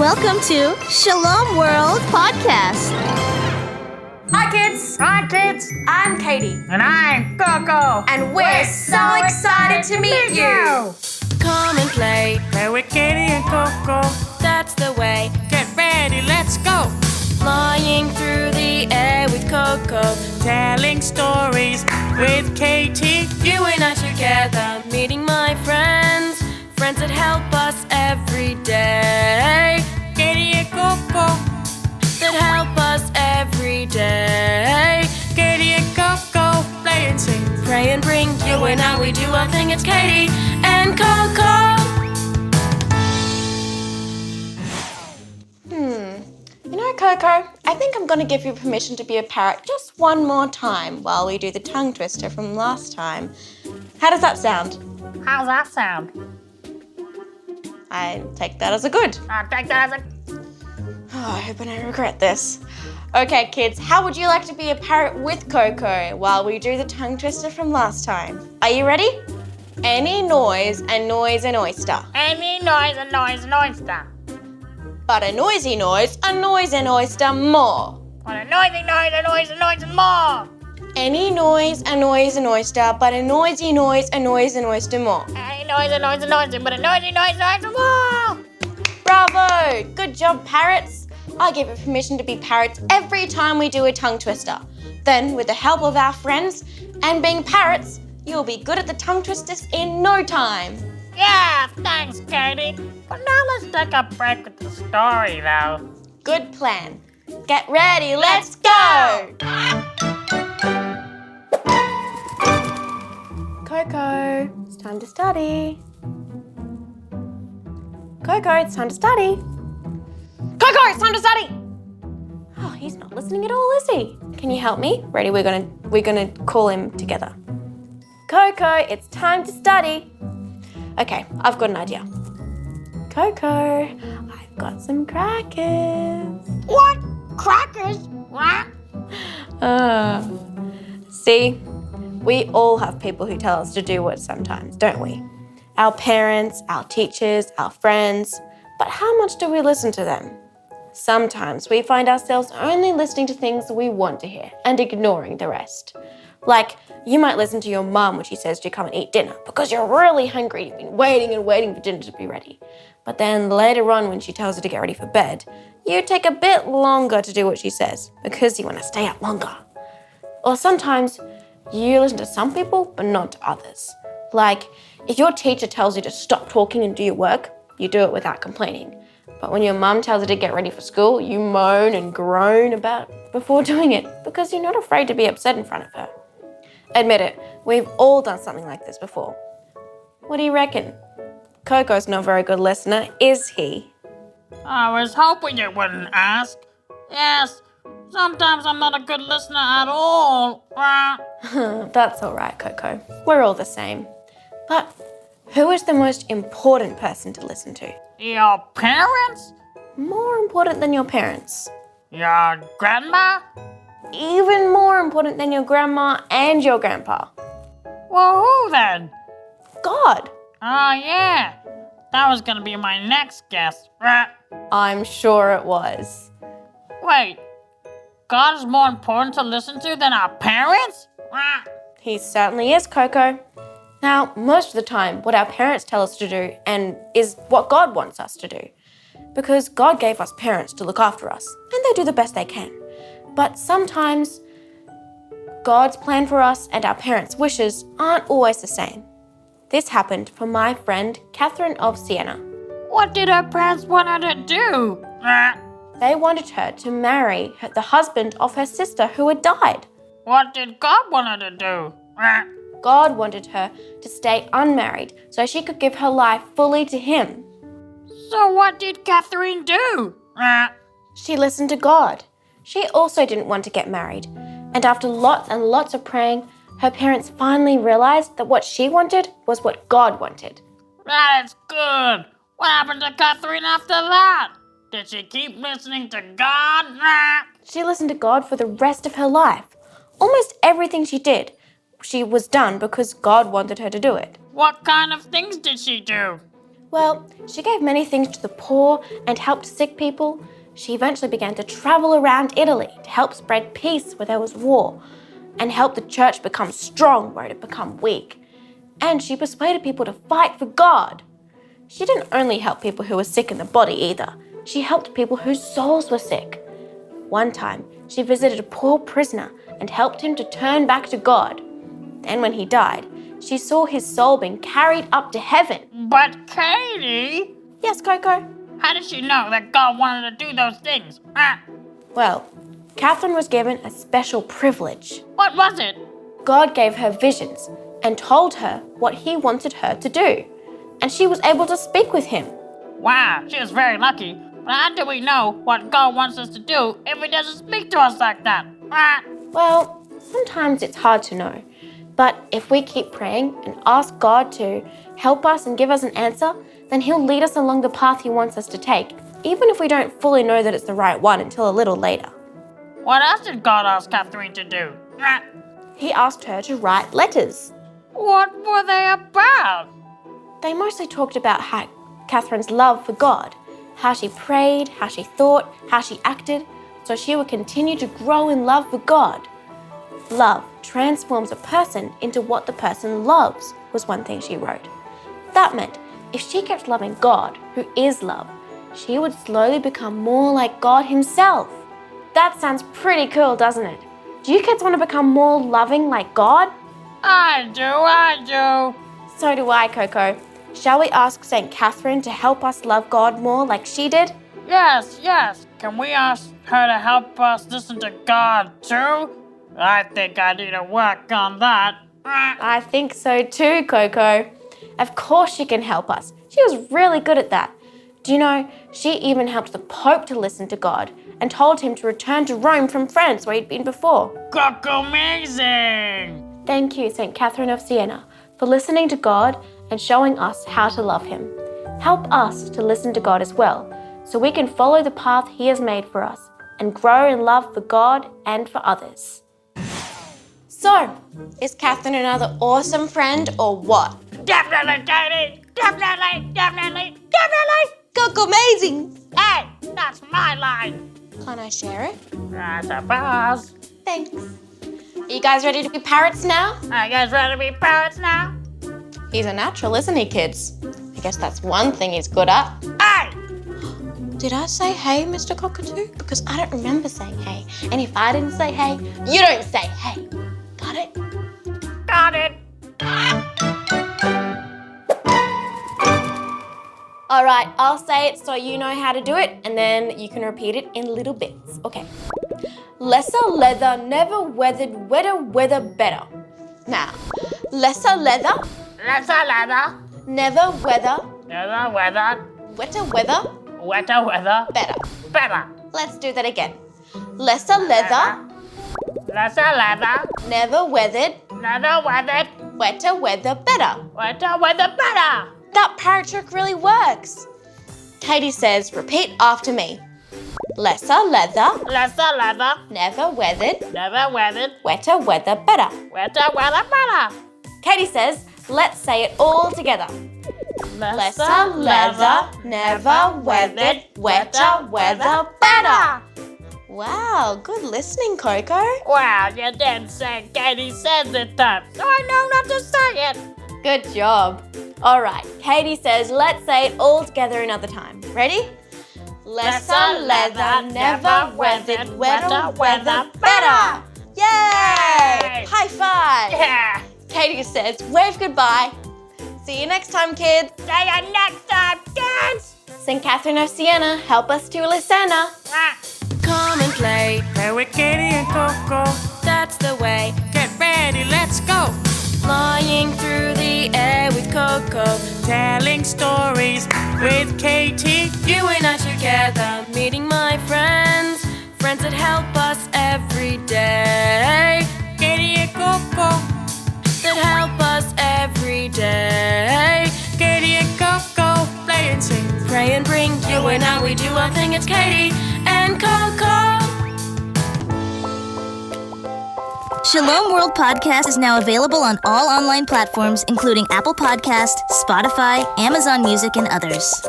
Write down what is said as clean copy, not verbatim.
Welcome to Shalom World Podcast. Hi kids! Hi kids! I'm Katie. And I'm Coco! And we're so excited to meet you! Come and play, Play with Katie and Coco. that's the way. Get ready, let's go! Flying through the air with Coco. Telling stories with Katie. You and I together, meeting my friends. Friends that help us every day. Katie and Coco. That help us every day. Katie and Coco. Play and sing. Pray and bring you and I, we do our thing. It's Katie and Coco. You know, Coco, I think I'm going to give you permission to be a parrot just one more time while we do the tongue twister from last time. How does that sound? How's that sound? I take that as a good. I'll take that as a... Oh, I hope I don't regret this. Okay, kids, how would you like to be a parrot with Coco while we do the tongue twister from last time? Are you ready? Any noise, a noise, an oyster. Any noise, a noise, an oyster. But a noisy noise, a noise, an oyster more. What a noisy noise, a noise, a noise, and more. Any noise, a noise, an oyster, but a noisy noise, a noise, an oyster more. Any noise, a noise, a noise, but a noisy noise, noise, and more. Bravo! Good job, parrots. I give you permission to be parrots every time we do a tongue twister. Then, with the help of our friends and being parrots, you'll be good at the tongue twisters in no time. Yeah, thanks, Katie. But now let's take a break with the story, though. Good plan. Get ready, let's go! Coco, it's time to study. Coco, it's time to study. Coco, it's time to study! Oh, he's not listening at all, is he? Can you help me? Ready, we're gonna call him together. Coco, it's time to study. Okay, I've got an idea. Coco, I've got some crackers. What? Crackers? What? See, we all have people who tell us to do what sometimes, don't we? Our parents, our teachers, our friends. But how much do we listen to them? Sometimes we find ourselves only listening to things we want to hear and ignoring the rest. Like, you might listen to your mum when she says to come and eat dinner because you're really hungry, you've been waiting and waiting for dinner to be ready. But then later on when she tells you to get ready for bed, you take a bit longer to do what she says because you want to stay up longer. Or sometimes you listen to some people but not to others. Like, if your teacher tells you to stop talking and do your work, you do it without complaining. But when your mum tells you to get ready for school, you moan and groan about before doing it because you're not afraid to be upset in front of her. Admit it, we've all done something like this before. What do you reckon? Coco's not a very good listener, is he? I was hoping you wouldn't ask. Yes, sometimes I'm not a good listener at all. That's all right, Coco. We're all the same. But who is the most important person to listen to? Your parents? More important than your parents. Your grandma? Even more important than your grandma and your grandpa. Well, who then? God. Oh, yeah. That was gonna be my next guess. I'm sure it was. Wait, God is more important to listen to than our parents? He certainly is, Coco. Now, most of the time, what our parents tell us to do and is what God wants us to do. Because God gave us parents to look after us, and they do the best they can. But sometimes, God's plan for us and our parents' wishes aren't always the same. This happened for my friend, Catherine of Siena. What did her parents want her to do? They wanted her to marry the husband of her sister who had died. What did God want her to do? God wanted her to stay unmarried so she could give her life fully to him. So what did Catherine do? She listened to God. She also didn't want to get married. And after lots and lots of praying, her parents finally realized that what she wanted was what God wanted. That is good. What happened to Catherine after that? Did she keep listening to God? She listened to God for the rest of her life. Almost everything she was done because God wanted her to do it. What kind of things did she do? Well, she gave many things to the poor and helped sick people. She eventually began to travel around Italy to help spread peace where there was war and help the church become strong where it had become weak. And she persuaded people to fight for God. She didn't only help people who were sick in the body either. She helped people whose souls were sick. One time, she visited a poor prisoner and helped him to turn back to God. Then when he died, she saw his soul being carried up to heaven. But Katie, Yes, Coco? how did she know that God wanted to do those things? Well, Catherine was given a special privilege. What was it? God gave her visions and told her what he wanted her to do. And she was able to speak with him. Wow, she was very lucky. But how do we know what God wants us to do if he doesn't speak to us like that? Well, sometimes it's hard to know. But if we keep praying and ask God to help us and give us an answer, then he'll lead us along the path he wants us to take, even if we don't fully know that it's the right one until a little later. What else did God ask Catherine to do? He asked her to write letters. What were they about? They mostly talked about Catherine's love for God, how she prayed, how she thought, how she acted, so she would continue to grow in love for God. Love transforms a person into what the person loves, was one thing she wrote. That meant if she kept loving God, who is love, she would slowly become more like God himself. That sounds pretty cool, doesn't it? Do you kids want to become more loving like God? I do. So do I, Coco. Shall we ask St. Catherine to help us love God more like she did? Yes. Can we ask her to help us listen to God too? I think I need to work on that. I think so too, Coco. Of course she can help us. She was really good at that. Do you know, she even helped the Pope to listen to God and told him to return to Rome from France where he'd been before. Amazing! Thank you, St. Catherine of Siena, for listening to God and showing us how to love him. Help us to listen to God as well, so we can follow the path he has made for us and grow in love for God and for others. So, is Catherine another awesome friend or what? Definitely, Katie! Definitely! Coco amazing! Hey, that's my line! Can I share it? I suppose. Thanks. Are you guys ready to be parrots now? Are you guys ready to be parrots now? He's a natural, isn't he, kids? I guess that's one thing he's good at. Hey! Did I say hey, Mr. Cockatoo? Because I don't remember saying hey. And if I didn't say hey, you don't say hey. Got it? Got it! All right, I'll say it so you know how to do it, and then you can repeat it in little bits. Okay. Lesser leather, never weathered, wetter weather better. Now, lesser leather, Lesser leather, never weather, never weather, wetter weather, wetter weather, better. Let's do that again. Lesser leather, lesser leather, never weathered, never weathered, wetter weather better. wetter weather better. That parrot trick really works. Katie says, repeat after me. Lesser leather, Lesser leather, never weathered, never weathered, wetter weather better. wetter weather better. Katie says, let's say it all together. Lesser leather, never weathered, wetter weather better. Wow, good listening, Coco. Wow, you didn't say Katie said this time, so I know not to say it. Good job. All right, Katie says, let's say it all together another time. Ready? Lesser leather, never weathered, wetter weather better. Yay! High five. Yeah. Katie says, wave goodbye. See you next time, kids. See you next time, kids. St. Catherine of Siena, help us to listen. Come and play, Play with Katie and Coco. that's the way. Get ready, let's go. Flying through the air with Coco. Telling stories with Katie. You and I together, meeting my friends. Friends that help us every day. Katie and Coco. That help us every day. Katie and Coco. Play and sing. Pray and bring you and I, we do our thing. It's Katie and Coco. Shalom World Podcast is now available on all online platforms, including Apple Podcast, Spotify, Amazon Music, and others.